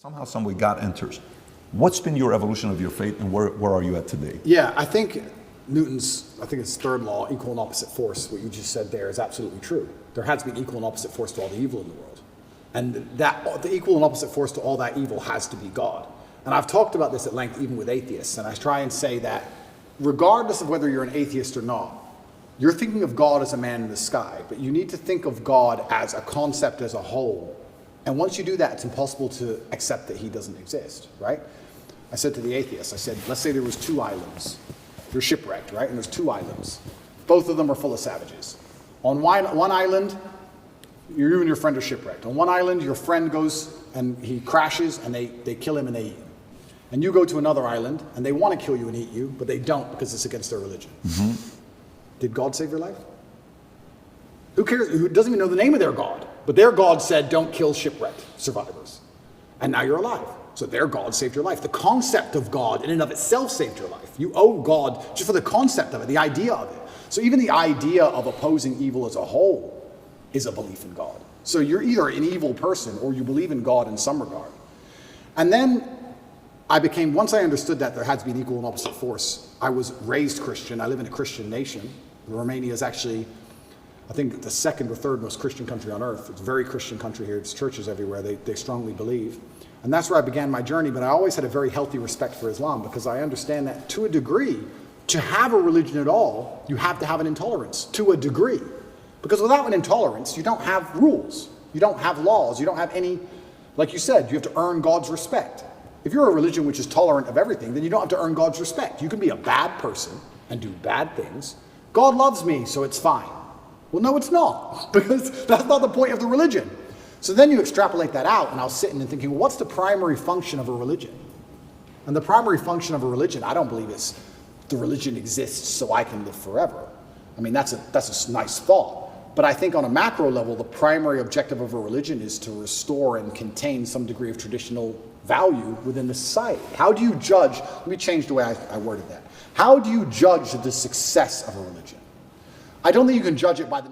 Somehow, some way, God enters. What's been your evolution of your faith, and where are you at today? Yeah, I think it's third law, equal and opposite force, what you just said there is absolutely true. There has to be an equal and opposite force to all the evil in the world. And the equal and opposite force to all that evil has to be God. And I've talked about this at length even with atheists, and I try and say that regardless of whether you're an atheist or not, you're thinking of God as a man in the sky, but you need to think of God as a concept as a whole. And once you do that, it's impossible to accept that he doesn't exist, right? I said to the atheists, I said, let's say there was two islands. You're shipwrecked, right? And there's two islands. Both of them are full of savages. On one island, you and your friend are shipwrecked. On one island, your friend goes and he crashes and they kill him and they eat him. And you go to another island and they want to kill you and eat you, but they don't because it's against their religion. Mm-hmm. Did God save your life? Who cares? Who doesn't even know the name of their God? But their God said, don't kill shipwrecked survivors. And now you're alive. So their God saved your life. The concept of God in and of itself saved your life. You owe God just for the concept of it, the idea of it. So even the idea of opposing evil as a whole is a belief in God. So you're either an evil person or you believe in God in some regard. And then once I understood that there had to be an equal and opposite force, I was raised Christian. I live in a Christian nation. Romania is actually, I think, the second or third most Christian country on earth. It's a very Christian country here. It's churches everywhere. They strongly believe. And that's where I began my journey, but I always had a very healthy respect for Islam because I understand that to a degree, to have a religion at all, you have to have an intolerance, to a degree. Because without an intolerance, you don't have rules. You don't have laws. You don't have any, like you said, you have to earn God's respect. If you're a religion which is tolerant of everything, then you don't have to earn God's respect. You can be a bad person and do bad things. God loves me, so it's fine. Well, no, it's not, because that's not the point of the religion. So then you extrapolate that out, and I was sitting and thinking, well, what's the primary function of a religion? And the primary function of a religion, I don't believe is the religion exists so I can live forever. I mean, that's a nice thought. But I think on a macro level, the primary objective of a religion is to restore and contain some degree of traditional value within the society. How do you judge, let me change the way I worded that. How do you judge the success of a religion? I don't think you can judge it by the